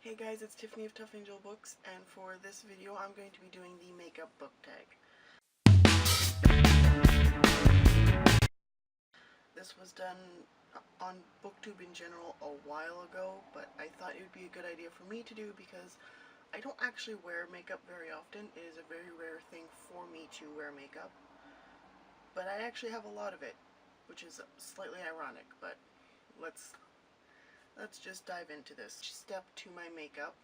Hey guys, it's Tiffany of Tough Angel Books, and for this video I'm going to be doing the makeup book tag. This was done on BookTube in general a while ago, but I thought it would be a good idea for me to do because I don't actually wear makeup very often. It is a very rare thing for me to wear makeup, but I actually have a lot of it, which is slightly ironic, but let's just dive into this. Step to my makeup.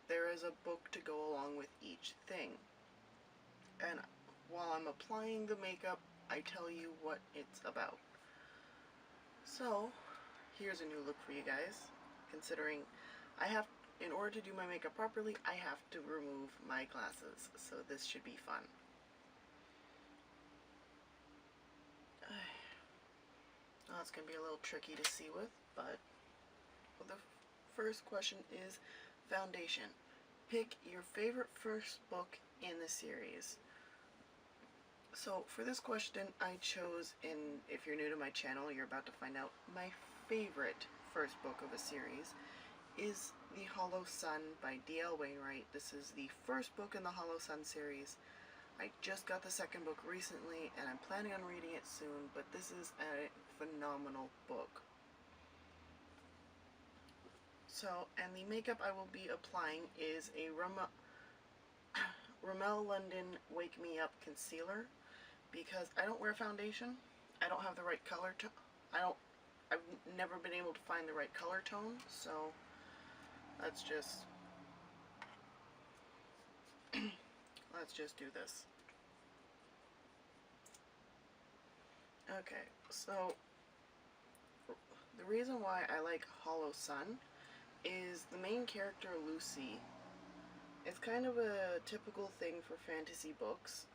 There is a book to go along with each thing. And while I'm applying the makeup, I tell you what it's about. So, here's a new look for you guys, considering in order to do my makeup properly, I have to remove my glasses, so this should be fun. Oh, it's going to be a little tricky to see with, but the first question is foundation. Pick your favorite first book in the series. So for this question I chose, if you're new to my channel, you're about to find out, my favorite first book of a series is The Hollow Sun by D.L. Wainwright. This is the first book in the Hollow Sun series. I just got the second book recently and I'm planning on reading it soon, but this is a phenomenal book. So, and the makeup I will be applying is a Rimmel London Wake Me Up Concealer, because I don't wear foundation. I don't have the right color tone. I've never been able to find the right color tone, so let's just do this. Okay, so the reason why I like Hollow Sun is the main character, Lucy. It's kind of a typical thing for fantasy books.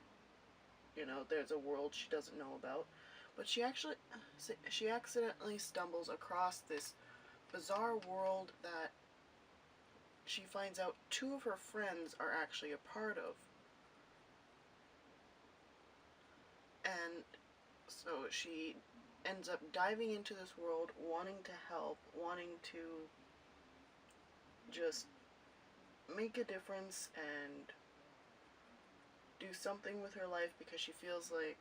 You know, there's a world she doesn't know about, but she accidentally stumbles across this bizarre world that she finds out two of her friends are actually a part of. And so she ends up diving into this world, wanting to help, wanting to just make a difference and do something with her life, because she feels like,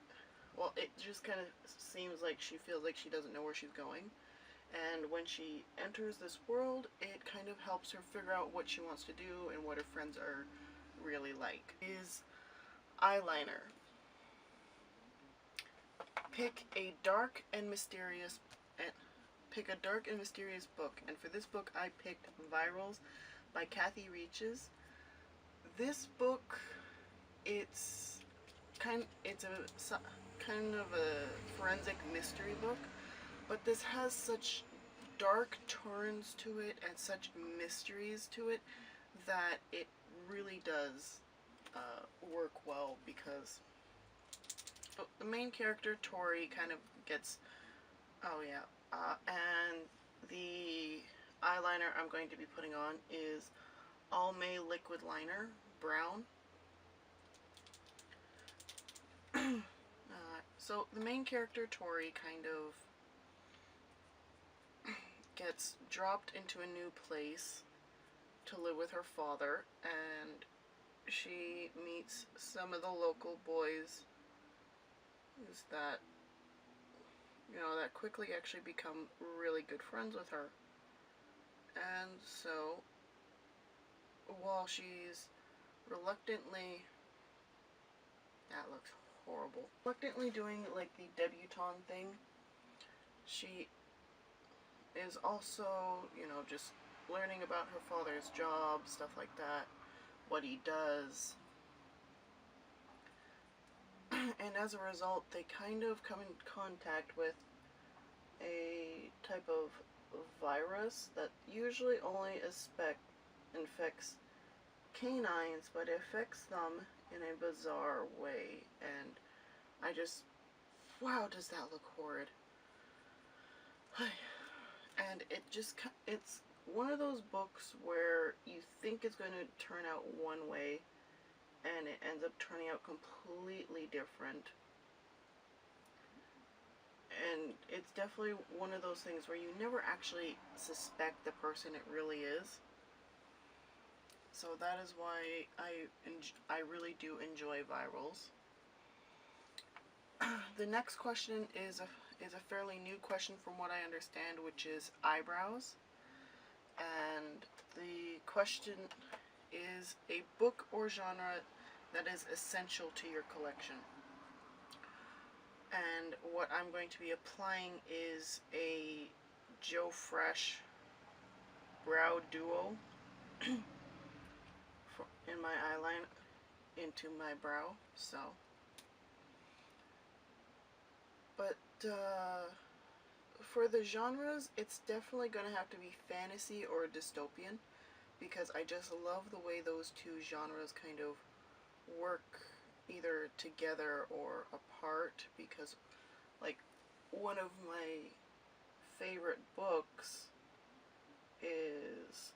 well, it just kind of seems like she feels like she doesn't know where she's going. And when she enters this world, it kind of helps her figure out what she wants to do and what her friends are really like. Is eyeliner. Pick a dark and mysterious book, and for this book I picked Virals by Kathy Reaches. This book, it's kind of a forensic mystery book, but this has such dark turns to it and such mysteries to it that it really does work well, because the main character, Tori, kind of gets, and the eyeliner I'm going to be putting on is Almay Liquid Liner, brown. So the main character, Tori, kind of gets dropped into a new place to live with her father, and she meets some of the local boys that, you know, that quickly actually become really good friends with her. And so while she's reluctantly, that looks horrible, reluctantly doing like the debutante thing, she is also, you know, just learning about her father's job, stuff like that, what he does. And as a result, they kind of come in contact with a type of virus that usually only infects canines, but affects them in a bizarre way. And I just, wow, does that look horrid. And it's one of those books where you think it's going to turn out one way and it ends up turning out completely different. And it's definitely one of those things where you never actually suspect the person it really is. So that is why I really do enjoy virals. The next question is a fairly new question from what I understand, which is eyebrows. And the question is a book or genre that is essential to your collection. And what I'm going to be applying is a Joe Fresh brow duo in my eyeliner into my brow. So, but for the genres, it's definitely going to have to be fantasy or dystopian, because I just love the way those two genres kind of work either together or apart, because like one of my favorite books is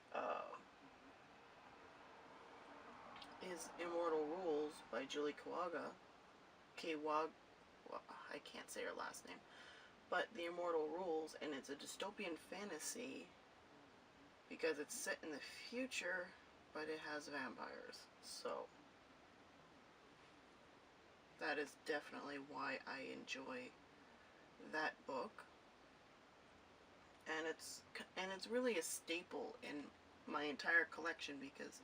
Immortal Rules by Julie Kawaga. I can't say her last name. But the Immortal Rules, and it's a dystopian fantasy because it's set in the future, but it has vampires. So that is definitely why I enjoy that book. And it's really a staple in my entire collection, because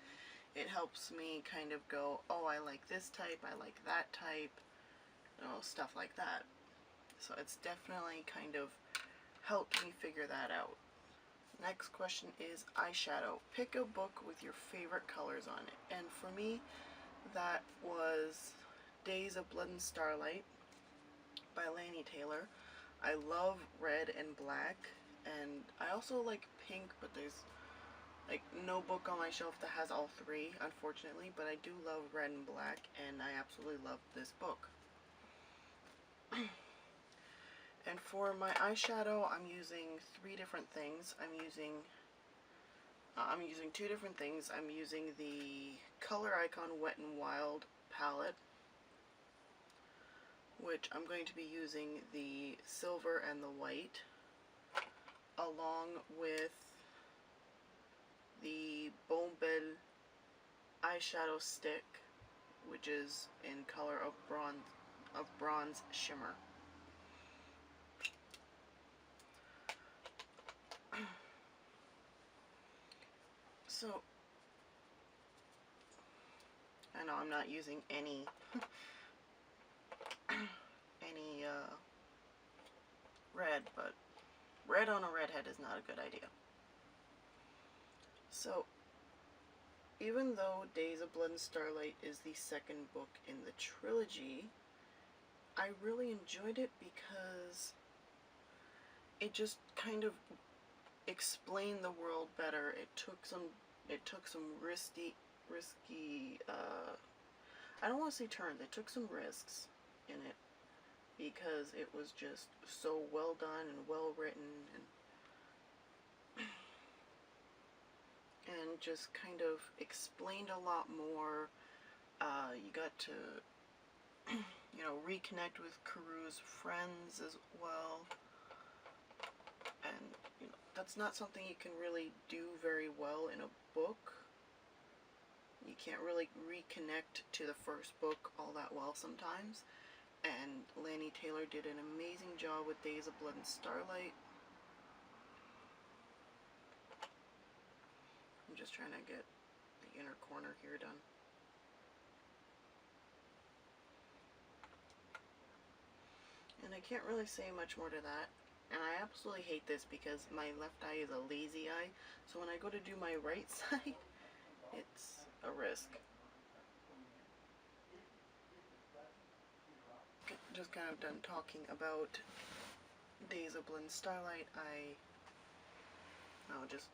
it helps me kind of go, oh, I like this type, I like that type, you know, stuff like that. So it's definitely kind of helped me figure that out. Next question is eyeshadow. Pick a book with your favorite colors on it. And for me, that was Days of Blood and Starlight by Laini Taylor. I love red and black, and I also like pink, but there's like no book on my shelf that has all three, unfortunately, but I do love red and black, and I absolutely love this book. And for my eyeshadow, I'm using three different things. I'm using two different things. I'm using the Color Icon Wet n Wild palette, which I'm going to be using the silver and the white, along with the Bone Bed eyeshadow stick, which is in color of bronze shimmer. So I know I'm not using any red, but red on a redhead is not a good idea. So even though Days of Blood and Starlight is the second book in the trilogy, I really enjoyed it because it just kind of explained the world better. It took some risky I don't want to say turns. It took some risks in it because it was just so well done and well written, and just kind of explained a lot more. You got to you know, reconnect with Karu's friends as well, and you know, that's not something you can really do very well in a book. You can't really reconnect to the first book all that well sometimes, and Laini Taylor did an amazing job with Days of Blood and Starlight. I'm just trying to get the inner corner here done. And I can't really say much more to that. And I absolutely hate this because my left eye is a lazy eye, so when I go to do my right side, it's a risk. Just kind of done talking about Days of Blood and Starlight. I just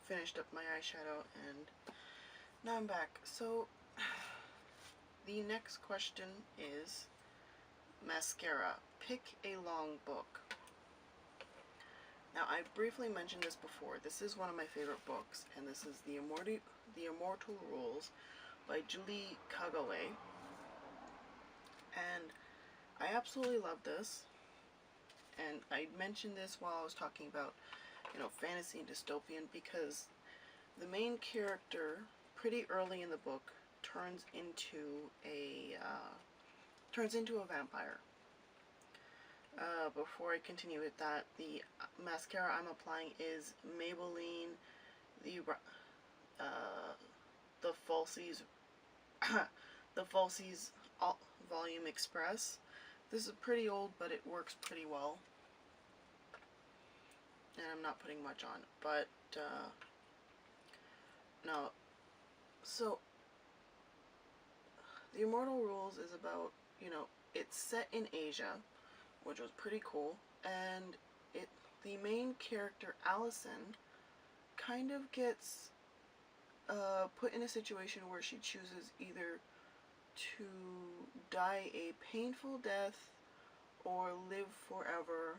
finished up my eyeshadow, and now I'm back. So the next question is mascara. Pick a long book. Now, I briefly mentioned this before. This is one of my favorite books, and this is The Immortal Rules by Julie Kawaga. And I absolutely love this. And I mentioned this while I was talking about, you know, fantasy and dystopian, because the main character pretty early in the book, turns into a vampire. Before I continue with that, the mascara I'm applying is Maybelline, the the Falsies the Falsies Volume Express. This is pretty old, but it works pretty well. And I'm not putting much on, but no. So the Immortal Rules is about, you know, it's set in Asia, which was pretty cool, and the main character, Allison, kind of gets put in a situation where she chooses either to die a painful death or live forever,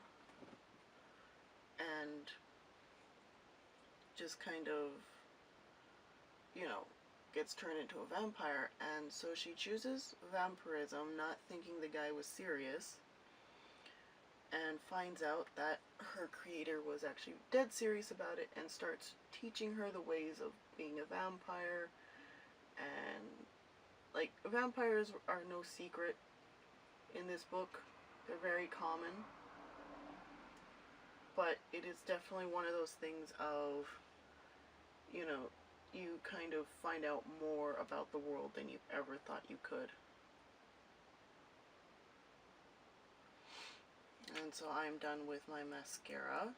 and just kind of, you know, gets turned into a vampire. And so she chooses vampirism, not thinking the guy was serious, and finds out that her creator was actually dead serious about it, and starts teaching her the ways of being a vampire. And like, vampires are no secret in this book. They're very common, but it is definitely one of those things of, you know, you kind of find out more about the world than you ever thought you could. And so I'm done with my mascara.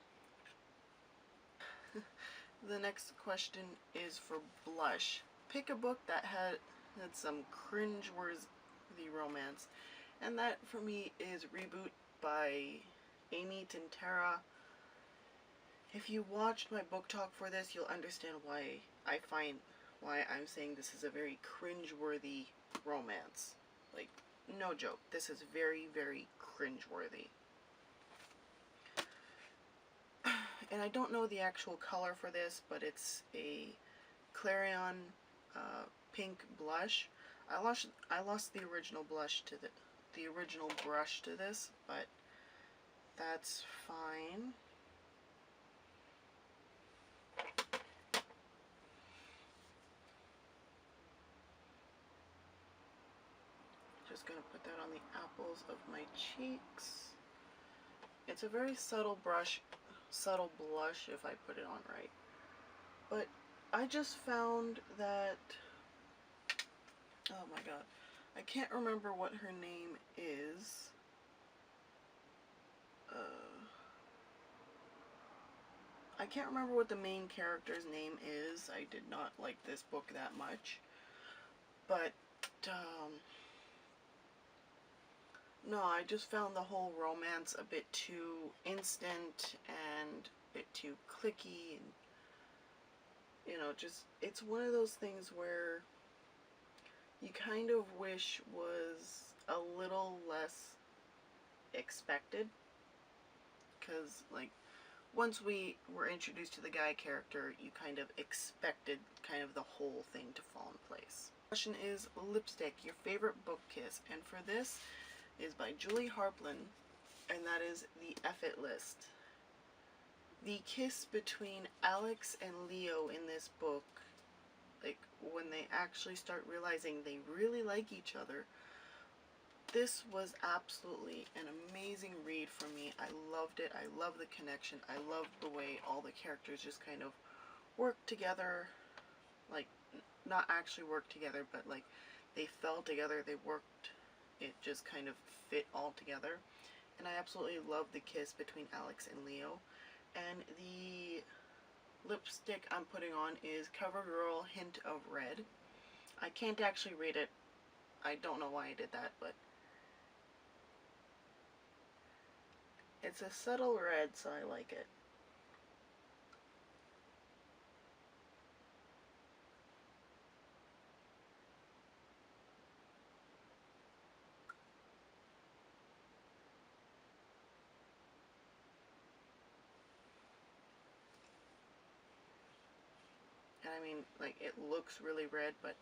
The next question is for blush. Pick a book that had some cringe-worthy romance, and that for me is Reboot by Amy Tintera. If you watched my book talk for this, you'll understand why I'm saying this is a very cringe-worthy romance. Like, no joke, this is very, very cringe-worthy. And I don't know the actual color for this, but it's a Clarion pink blush. I lost the original blush to the original brush to this, but that's fine. Just gonna put that on the apples of my cheeks. It's a very subtle blush, if I put it on right. But I just found that, oh my god, I can't remember what her name is. I can't remember what the main character's name is. I did not like this book that much. But, no, I just found the whole romance a bit too instant and a bit too clicky, and, you know, just, it's one of those things where you kind of wish was a little less expected, because, like, once we were introduced to the guy character, you kind of expected kind of the whole thing to fall in place. The question is lipstick, your favorite book kiss, and for this is by Julie Harpland, and that is the Effort List. The kiss between Alex and Leo in this book, like when they actually start realizing they really like each other, this was absolutely an amazing read for me. I loved it. I love the connection. I loved the way all the characters just kind of worked together. Like, not actually worked together, but like they fell together, they worked, it just kind of fit all together. And I absolutely love the kiss between Alex and Leo. And the lipstick I'm putting on is CoverGirl Hint of Red. I can't actually read it. I don't know why I did that, but it's a subtle red, so I like it. And I mean, like, it looks really red, but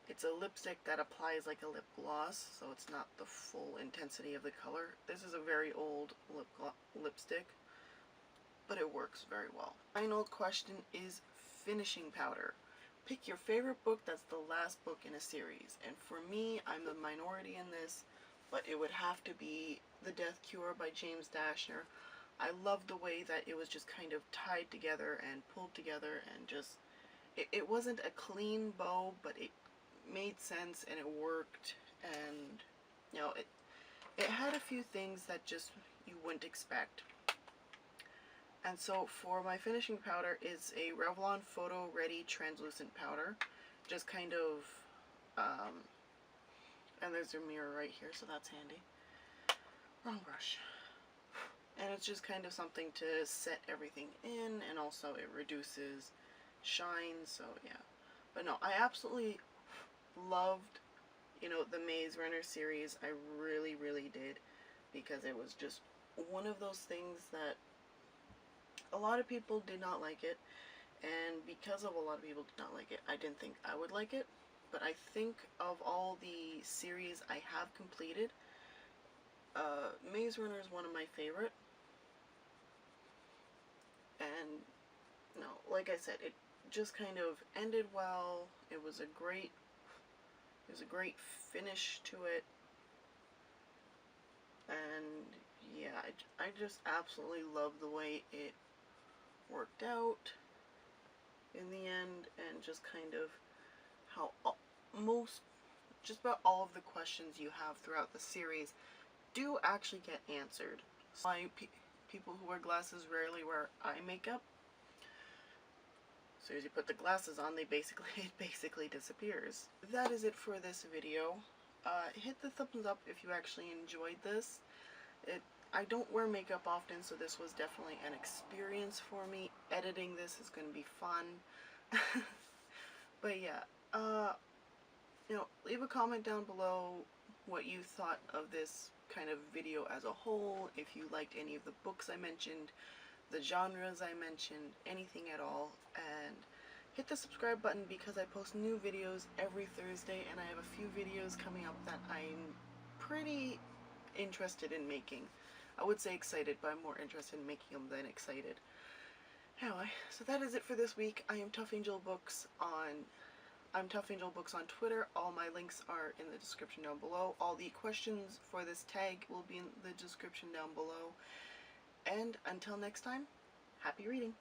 it's a lipstick that applies like a lip gloss, so it's not the full intensity of the color. This is a very old lipstick, but it works very well. Final question is finishing powder. pick your favorite book that's the last book in a series. And for me, I'm the minority in this, but it would have to be The Death Cure by James Dashner. I love the way that it was just kind of tied together and pulled together, and just, it wasn't a clean bow, but it made sense and it worked, and you know, it had a few things that just you wouldn't expect. And so for my finishing powder is a Revlon Photo Ready Translucent Powder. Just kind of, and there's a mirror right here, so that's handy. Wrong brush. And it's just kind of something to set everything in, and also it reduces shine, so yeah. But no, I absolutely loved, you know, the Maze Runner series. I really, really did, because it was just one of those things that a lot of people did not like it, and because of a lot of people did not like it, I didn't think I would like it. But I think of all the series I have completed, Maze Runner is one of my favorite. And no, like I said, it just kind of ended well. It was a great finish to it. And yeah, I just absolutely love the way it worked out in the end, and just kind of how just about all of the questions you have throughout the series do actually get answered. Why people who wear glasses rarely wear eye makeup. So as you put the glasses on, it basically disappears. That is it for this video. Hit the thumbs up if you actually enjoyed this. I don't wear makeup often, so this was definitely an experience for me. Editing this is going to be fun. But yeah, you know, leave a comment down below what you thought of this kind of video as a whole, if you liked any of the books I mentioned, the genres I mentioned, anything at all, and hit the subscribe button because I post new videos every Thursday, and I have a few videos coming up that I'm pretty interested in making. I would say excited, but I'm more interested in making them than excited. Anyway, so that is it for this week. I'm Tough Angel Books on Twitter. All my links are in the description down below. All the questions for this tag will be in the description down below. And until next time, happy reading!